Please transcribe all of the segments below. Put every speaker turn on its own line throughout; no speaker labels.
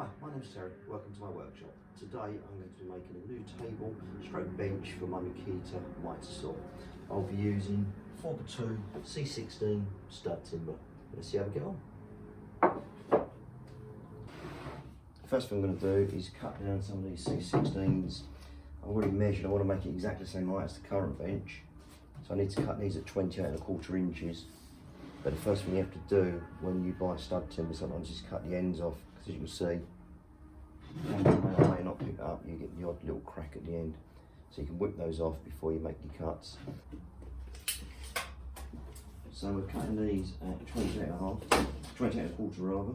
Hi, my name's Terry, welcome to my workshop. Today I'm going to be making a new table, stroke bench for my Mitre Saw. I'll be using 4x2 C16 stud timber. Let's see how we get on. First thing I'm going to do is cut down some of these C16s. I've already measured, I want to make it exactly the same height as the current bench. So I need to cut these at 28¼ inches. But the first thing you have to do when you buy stud timber sometimes is cut the ends off, because as you can see, you may not pick it up, you get the odd little crack at the end. So you can whip those off before you make your cuts. So we're cutting these at 28¼ rather,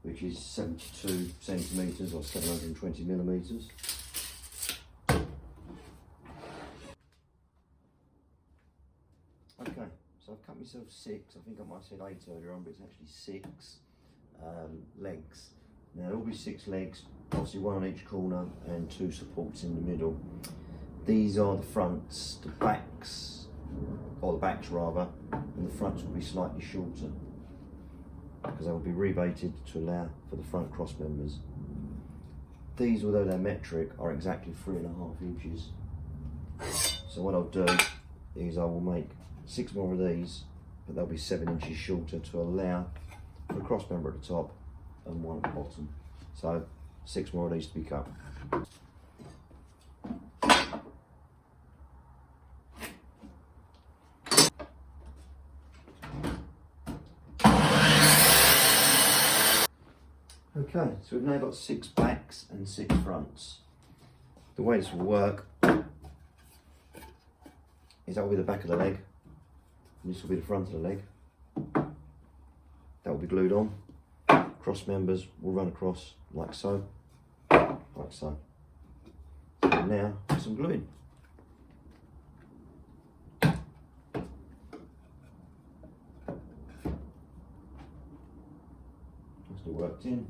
which is 72 centimetres or 720 millimetres. Okay, so I've cut myself 6, I think I might have said 8 earlier on, but it's actually 6 legs. Now there'll be 6 legs, obviously 1 on each corner and 2 supports in the middle. These are the fronts, the backs, or the backs rather, and the fronts will be slightly shorter because they will be rebated to allow for the front cross members. These, although they're metric, are exactly 3½ inches. So what I'll do is I will make 6 more of these, but they'll be 7 inches shorter to allow for a cross member at the top and 1 at the bottom. So 6 more of these to be cut. Okay, so we've now got 6 backs and 6 fronts. The way this will work is that will be the back of the leg, and this will be the front of the leg. That will be glued on. Cross members will run across like so, like so. So now, put some glue in. Just all worked in.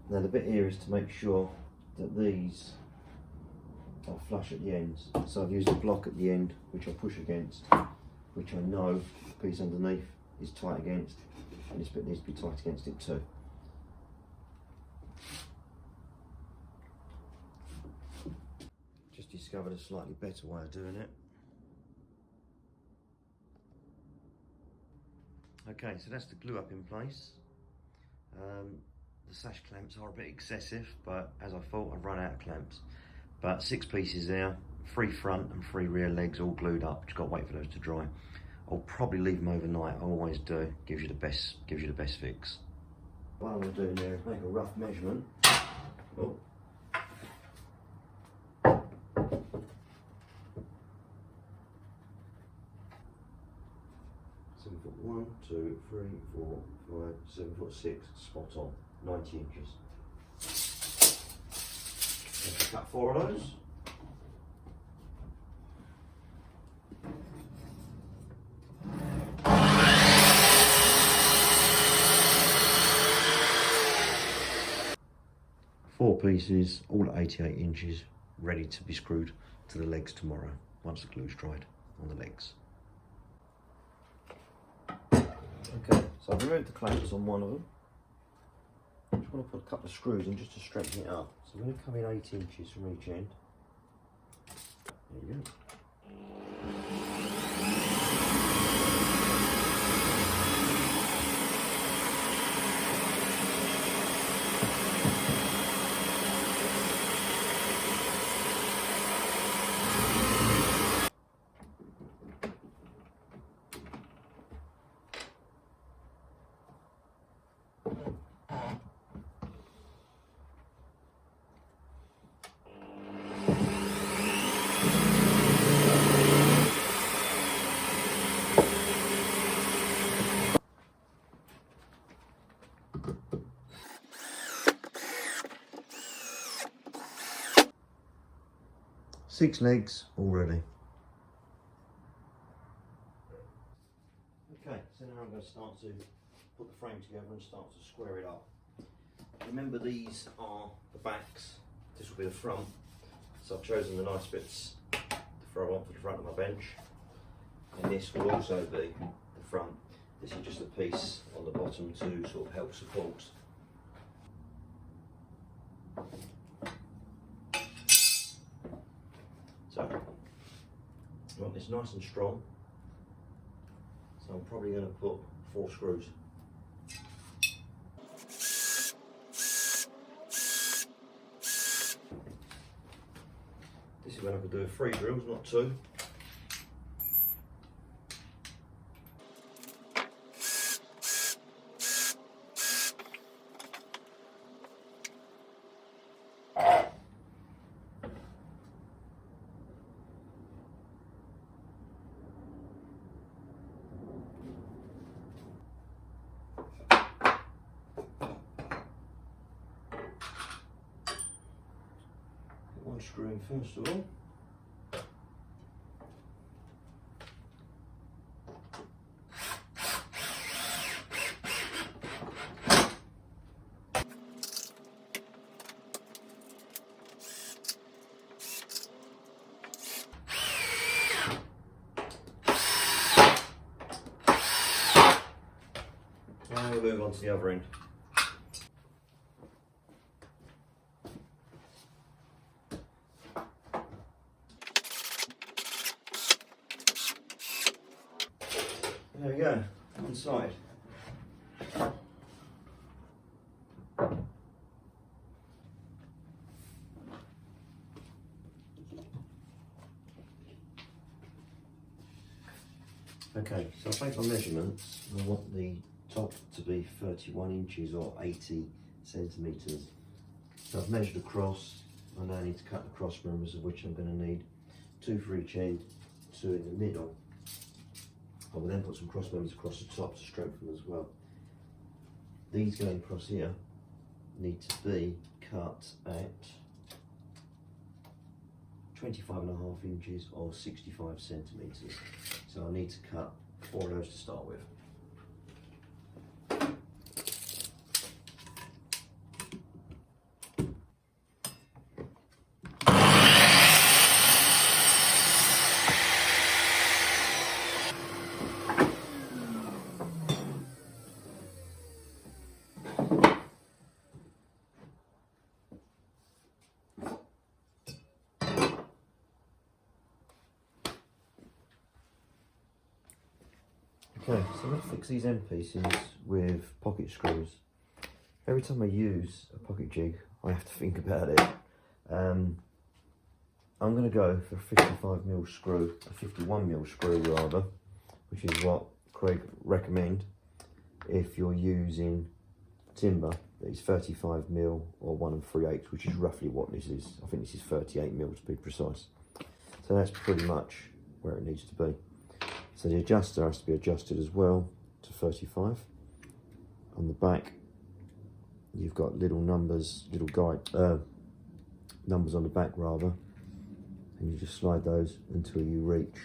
Now the bit here is to make sure that these are flush at the ends. So I've used a block at the end which I push against, which I know the piece underneath is tight against, and this bit needs to be tight against it too. Just discovered a slightly better way of doing it. Okay, so that's the glue up in place. The sash clamps are a bit excessive, but as I thought, I've run out of clamps. But 6 pieces there, 3 front and 3 rear legs all glued up. Just got to wait for those to dry. I'll probably leave them overnight. I always do. Gives you the best fix. What I'm going to do now is make a rough measurement. Oh. Seven foot 1, 2, 3, 4, 5, 7 foot 6, spot on, 90 inches. Let's cut 4 of those. Four pieces, all at 88 inches, ready to be screwed to the legs tomorrow, once the glue's dried on the legs. Okay, so I've removed the clamps on one of them. I just want to put a couple of screws in just to straighten it up. So I'm going to come in 8 inches from each end. There you go. 6 legs already. Okay, so now I'm going to start to put the frame together and start to square it up. Remember, these are the backs, this will be the front, so I've chosen the nice bits to throw on for the front of my bench, and this will also be the front. This is just a piece on the bottom to sort of help support. So, you want this nice and strong. So I'm probably going to put 4 screws. This is when I could do 3 drills, not 2. One screw in first of all. Now we'll move on to the other end. There we go, one side. Okay, so I've made my measurements. I want the top to be 31 inches or 80 centimetres. So I've measured across. I now need to cut the cross members, of which I'm going to need 2 for each end, 2 in the middle. I will then put some cross members across the top to strengthen as well. These going across here need to be cut at 25.5 inches or 65 centimetres. So I need to cut 4 of those to start with. Okay, so I'm going to fix these end pieces with pocket screws. Every time I use a pocket jig, I have to think about it. I'm going to go for a 55mm screw, a 51mm screw rather, which is what Craig recommend if you're using timber that is 35mm or 1 3/8, which is roughly what this is. I think this is 38mm to be precise. So that's pretty much where it needs to be. So the adjuster has to be adjusted as well to 35. On the back, you've got little numbers, little guide numbers on the back rather, and you just slide those until you reach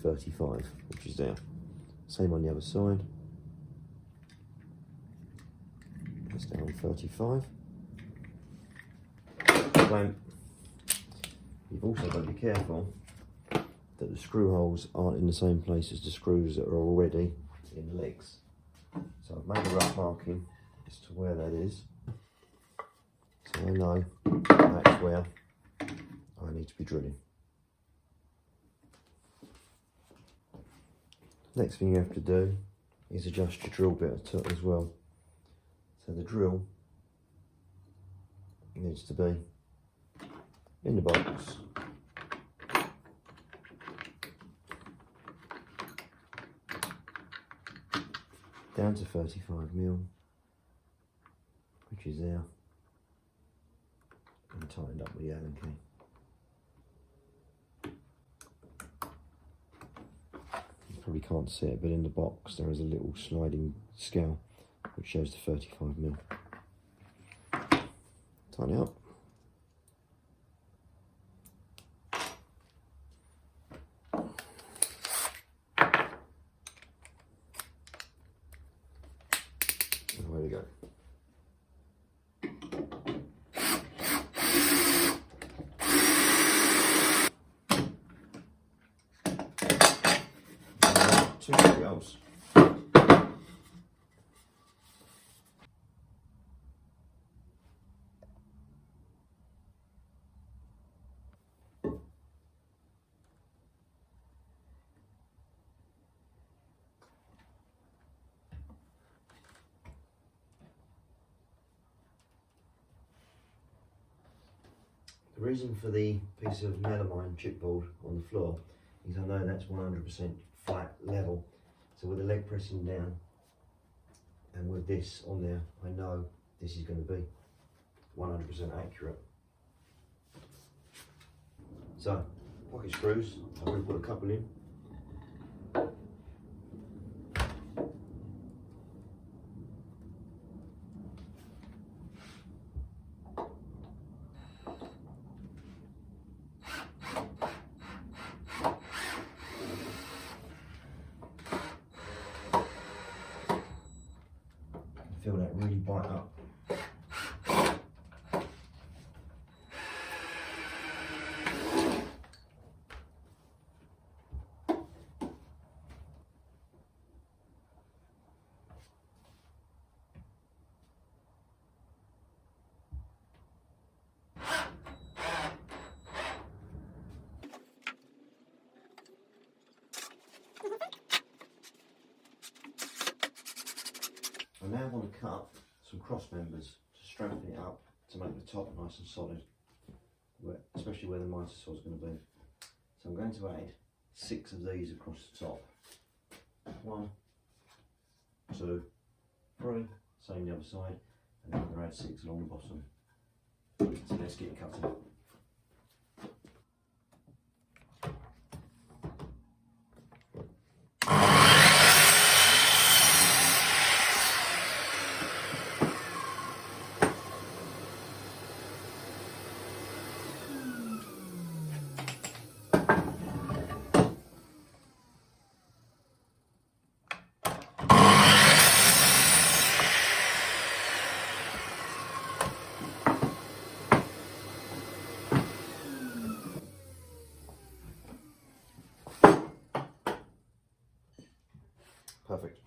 35, which is there. Same on the other side. That's down 35. Clamp. You've also got to be careful that the screw holes aren't in the same place as the screws that are already in the legs. So I've made a rough marking as to where that is. So I know that's where I need to be drilling. Next thing you have to do is adjust your drill bit as well. So the drill needs to be in the box. Down to 35mm, which is there, and tightened up with the Allen key. You probably can't see it, but in the box there is a little sliding scale which shows the 35mm. Tighten it up. There we go. Two else. The reason for the piece of melamine chipboard on the floor is I know that's 100% flat level. So with the leg pressing down and with this on there, I know this is going to be 100% accurate. So, pocket screws, I've already put a couple in. Feel that really bite up. I now want to cut some cross members to strengthen it up to make the top nice and solid, especially where the mitre saw is going to be. So I'm going to add 6 of these across the top. 1, 2, 3, same the other side, and then I'm going to add 6 along the bottom. So let's get cutting. Perfect.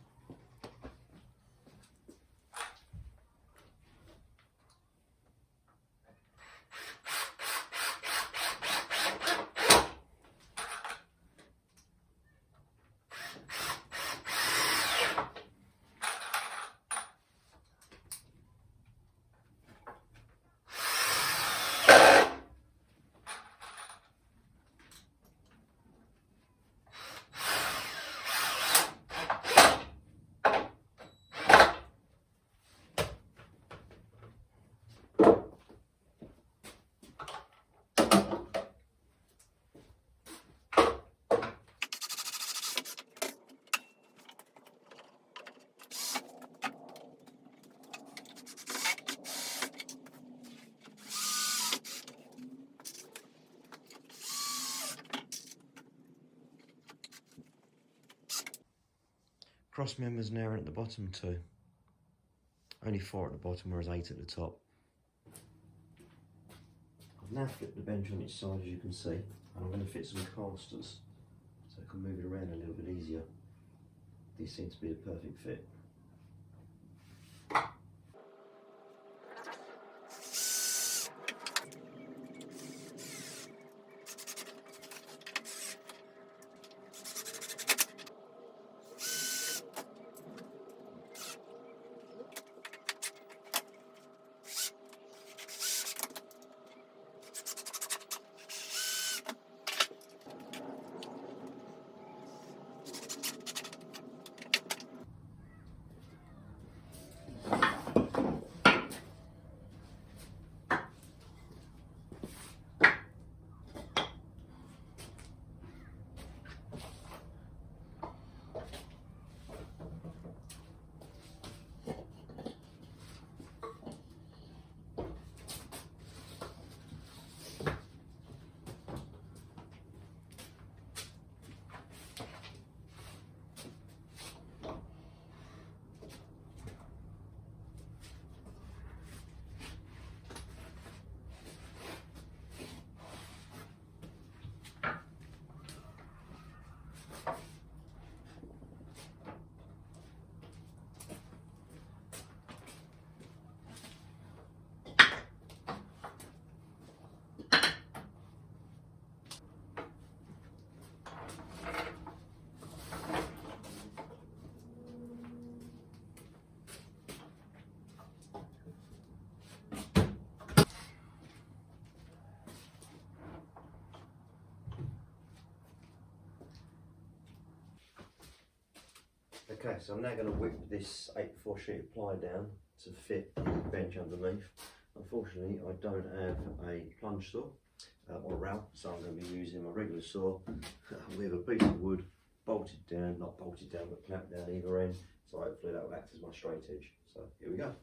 Cross members now are at the bottom too. Only 4 at the bottom, whereas 8 at the top. I've now flipped the bench on its side, as you can see, and I'm going to fit some casters so I can move it around a little bit easier. These seem to be a perfect fit. Okay, so I'm now going to whip this 8x4 sheet of ply down to fit the bench underneath. Unfortunately, I don't have a plunge saw or a rowel, so I'm going to be using my regular saw with a piece of wood bolted down, not bolted down, but clamped down either end. So hopefully that will act as my straight edge. So here we go.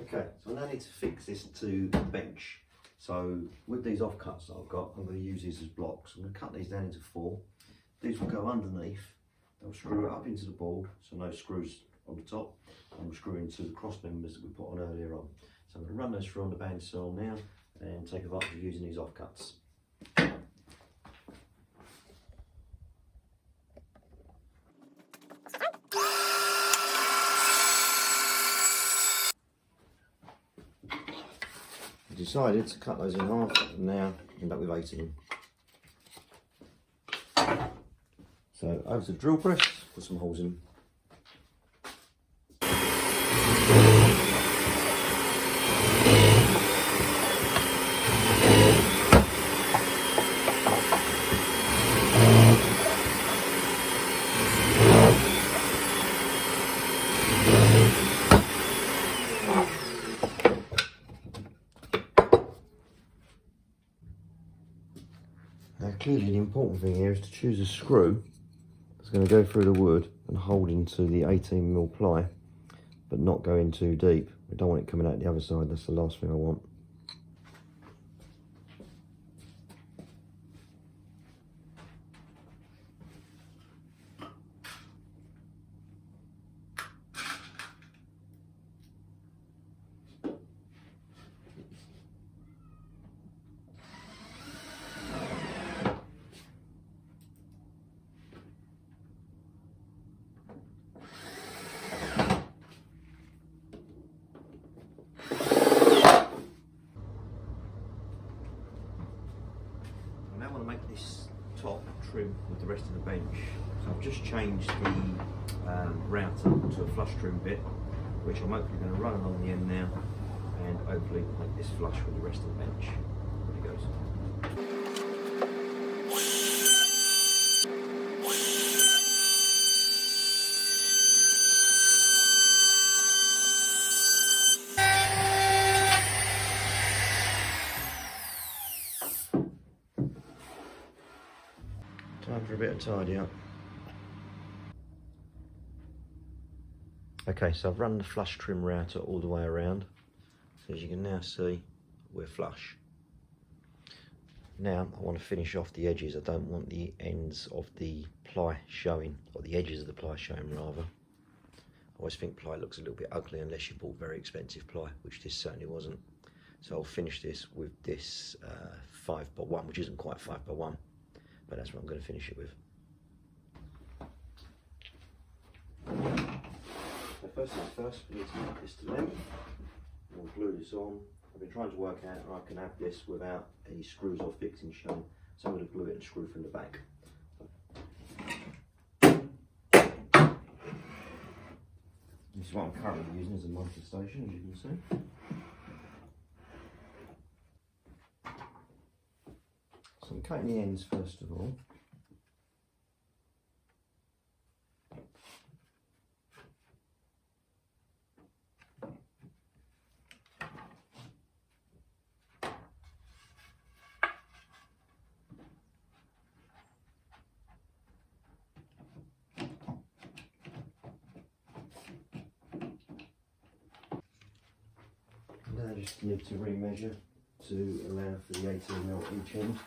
Okay, so I now need to fix this to the bench. So with these offcuts that I've got, I'm going to use these as blocks. I'm going to cut these down into 4. These will go underneath. They'll screw it up into the board, so no screws on the top. And we'll screw into the cross members that we put on earlier on. So I'm going to run those through on the bandsaw now and take advantage of using these offcuts. Decided to cut those in half and now end up with 8 of them. So over to the drill press, put some holes in. Now clearly the important thing here is to choose a screw that's going to go through the wood and hold into the 18mm ply, but not go in too deep. We don't want it coming out the other side, that's the last thing I want. This top trim with the rest of the bench. So I've just changed the router to a flush trim bit, which I'm hopefully going to run along the end now and hopefully make this flush with the rest of the bench. There it goes. Time for a bit of tidy up. Okay, so I've run the flush trim router all the way around. So as you can now see, we're flush. Now I want to finish off the edges. I don't want the ends of the ply showing, or the edges of the ply showing rather. I always think ply looks a little bit ugly unless you bought very expensive ply, which this certainly wasn't. So I'll finish this with this 5x1, which isn't quite 5x1. But that's what I'm going to finish it with. So first things first, we need to make this to length. We'll glue this on. I've been trying to work out how I can have this without any screws or fixings shown. So I'm going to glue it and screw from the back. This is what I'm currently using as a Mitre Station, as you can see. So I'm cutting the ends first of all. Now I just need to remeasure to allow for the 18mm each end.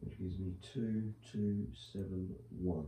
Which gives me 2271.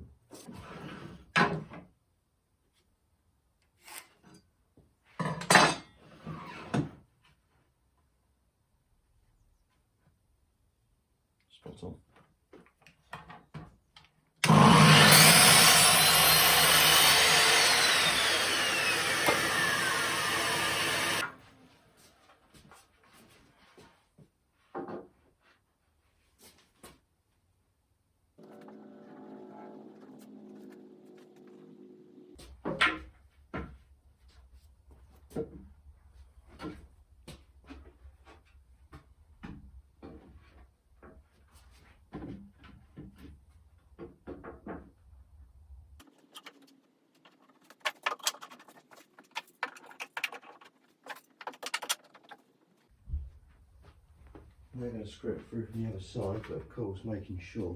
They're going to screw it through from the other side, but of course making sure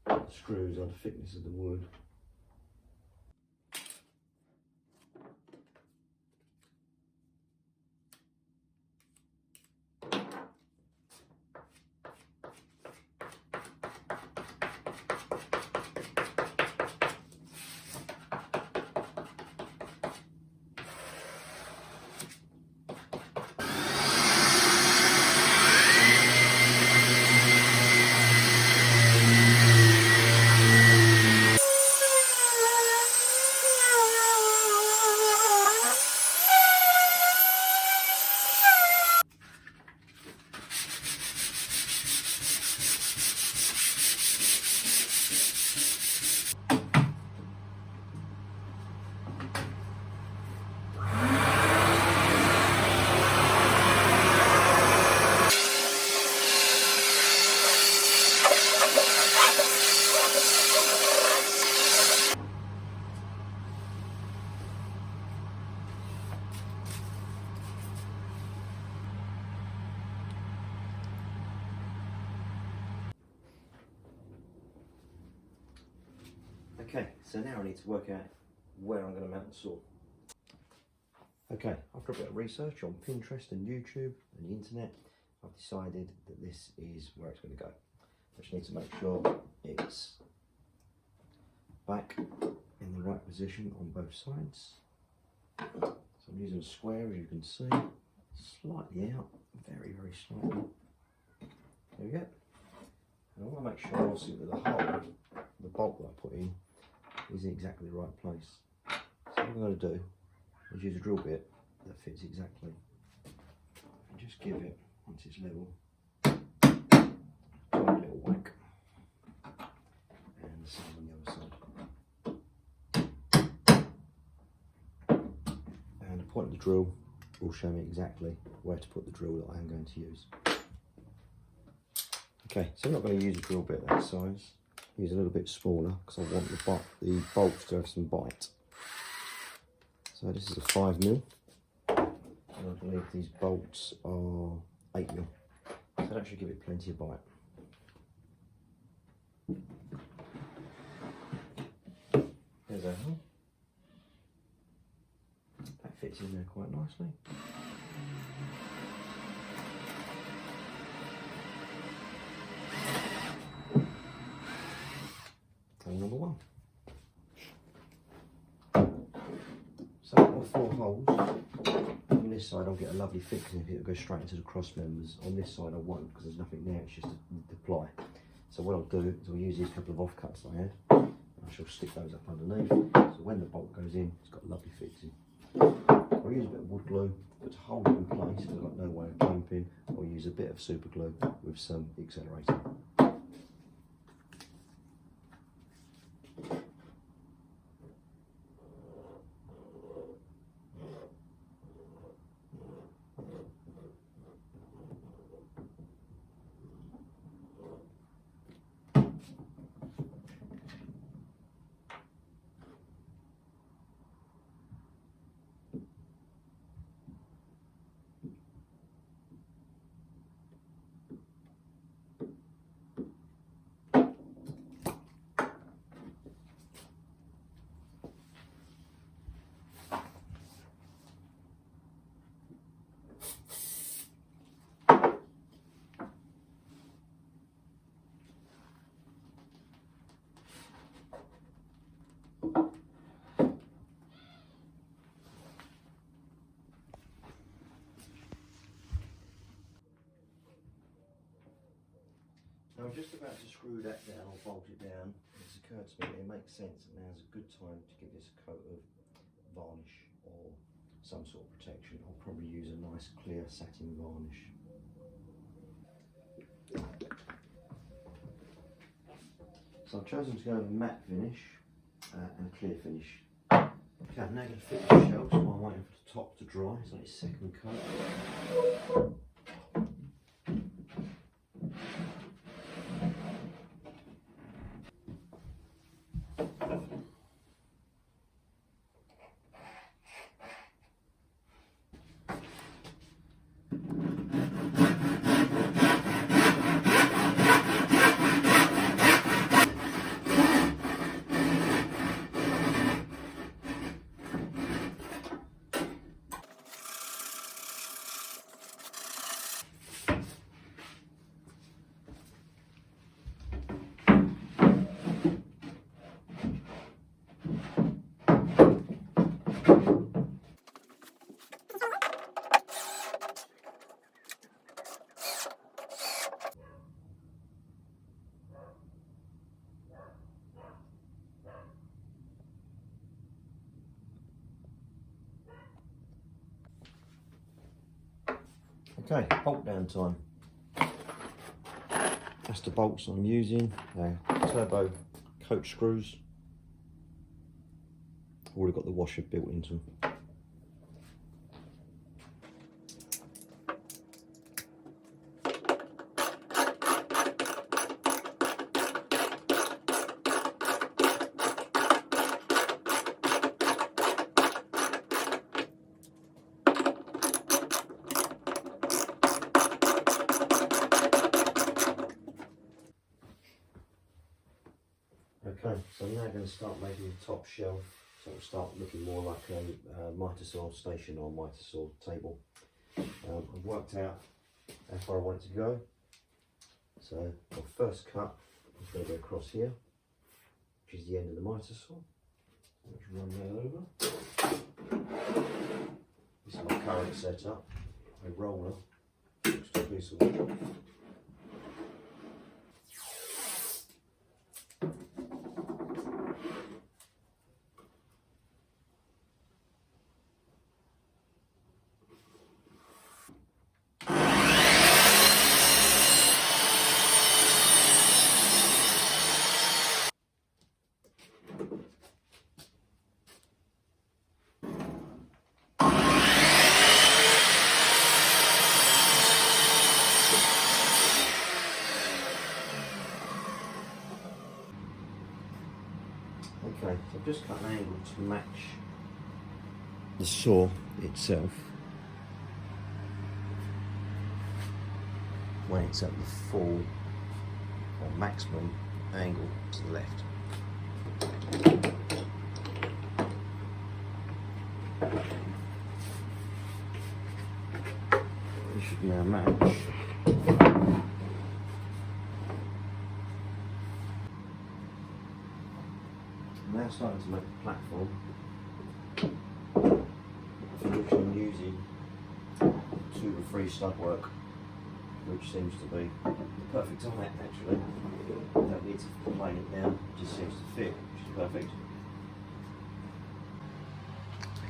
the screws are the thickness of the wood. Okay, so now I need to work out where I'm going to mount the saw. Okay, after a bit of research on Pinterest and YouTube and the internet, I've decided that this is where it's going to go. I just need to make sure it's back in the right position on both sides. So I'm using a square, as you can see, slightly out, very, very slightly. There we go. And I want to make sure obviously that the hole, the bolt that I put in, is in exactly the right place. So what I'm going to do is use a drill bit that fits exactly, and just give it, once it's level, a little whack, and the same on the other side. And the point of the drill will show me exactly where to put the drill that I am going to use. Okay, so I'm not going to use a drill bit that size. Use a little bit smaller because I want the bolts to have some bite. So this is a 5mm, and I believe these bolts are 8mm. So that should give it plenty of bite. There's a hole. That fits in there quite nicely. Number one. So I've got 4 holes. On this side I'll get a lovely fixing if it'll go straight into the cross members. On this side I won't because there's nothing there, it's just the ply. So what I'll do is I'll use these couple of offcuts I had. I shall stick those up underneath. So when the bolt goes in, it's got a lovely fixing. I'll use a bit of wood glue, but to hold it in place, if I've got no way of jumping, I'll use a bit of super glue with some accelerator. Now I'm just about to screw that down or bolt it down. It's occurred to me that it makes sense that now's a good time to give this a coat of varnish or some sort of protection. I'll probably use a nice clear satin varnish. So I've chosen to go with a matte finish and a clear finish. Okay, I'm now going to fit the shelves while I'm waiting for the top to dry. It's like its second coat. Okay, bolt down time. That's the bolts I'm using. Turbo coach screws. Already got the washer built into them. Okay, so I'm now going to start making the top shelf, so it'll start looking more like a Mitre Saw Station or Mitre Saw table. I've worked out how far I want it to go. So my first cut is going to go across here, which is the end of the Mitre Saw. Let's run that over. This is my current setup, a roller, just a piece of wood. Okay, so I've just cut an angle to match the saw itself when it's at the full or maximum angle to the left. It should now match. Now starting to make a platform, which I'm using 2 to 3 stud work, which seems to be the perfect height actually. Don't need to plane it down, it just seems to fit, which is perfect.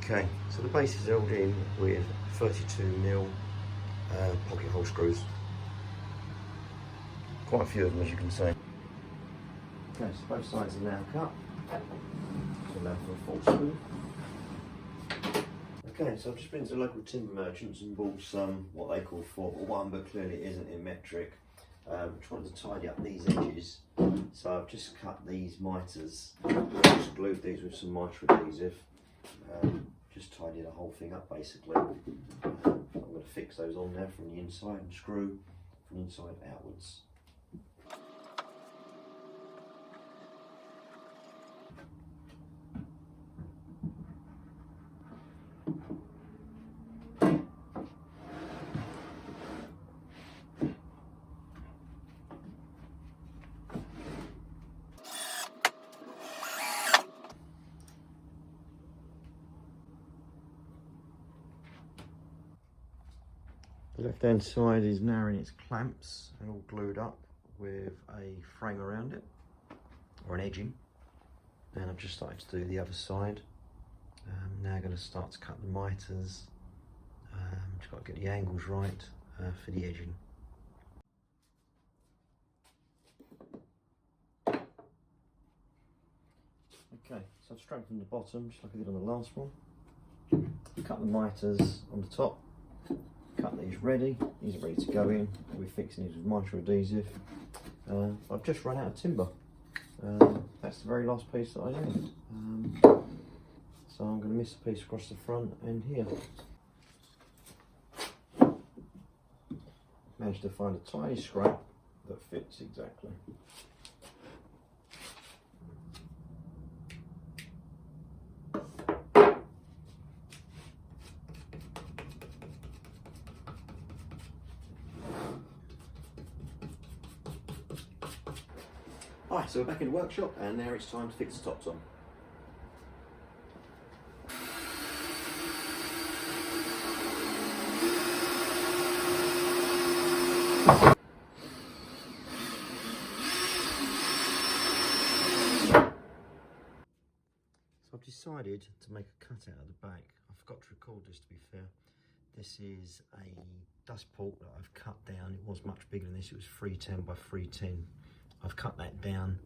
Okay, so the base is held in with 32mm pocket hole screws. Quite a few of them, as you can see. Okay, so both sides are now cut. So now for a full screw. Okay, so I've just been to local timber merchants and bought some what they call 4x1, but clearly it isn't in metric. Trying to tidy up these edges, so I've just cut these mitres, just glued these with some mitre adhesive, just tidy the whole thing up basically. I'm going to fix those on there from the inside and screw from the inside outwards. The left hand side is now in its clamps and all glued up with a frame around it, or an edging. And I've just started to do the other side. Now I'm going to start to cut the mitres. Just got to get the angles right for the edging. Okay, so I've strengthened the bottom just like I did on the last one. Cut the mitres on the top. Cut these ready, these are ready to go in. We're fixing these with mitre adhesive. I've just run out of timber. That's the very last piece that I need. So I'm going to miss a piece across the front and here. Managed to find a tiny scrap that fits exactly. Alright, so we're back in the workshop and now it's time to fix the tops on. So I've decided to make a cut out of the back. I forgot to record this, to be fair. This is a dust port that I've cut down. It was much bigger than this. It was 310 by 310. I've cut that down.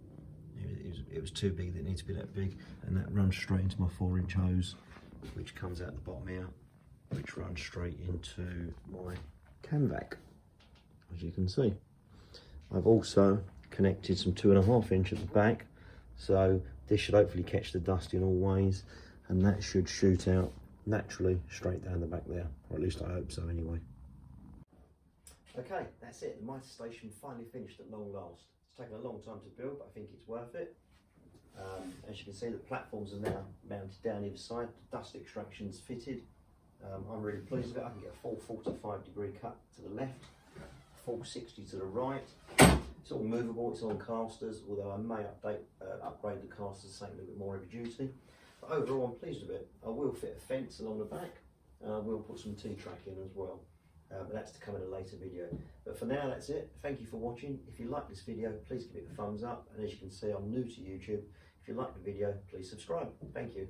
It was too big. It needs to be that big, and that runs straight into my 4-inch hose, which comes out the bottom here, which runs straight into my cam vac, as you can see. I've also connected some 2.5-inch at the back, so this should hopefully catch the dust in all ways, and that should shoot out naturally straight down the back there, or at least I hope so anyway. Okay, that's it. The Mitre Station finally finished at long last. It's taken a long time to build, but I think it's worth it. As you can see, the platforms are now mounted down either side. The dust extraction's fitted. I'm really pleased with it. I can get a full 45-degree cut to the left, full 60 to the right. It's all movable, it's on casters, although I may upgrade the casters to something a little bit more heavy duty. But overall, I'm pleased with it. I will fit a fence along the back, and I will put some T-track in as well. But that's to come in a later video. But for now, that's it. Thank you for watching. If you like this video, please give it a thumbs up. And as you can see, I'm new to YouTube. If you like the video, please subscribe. Thank you.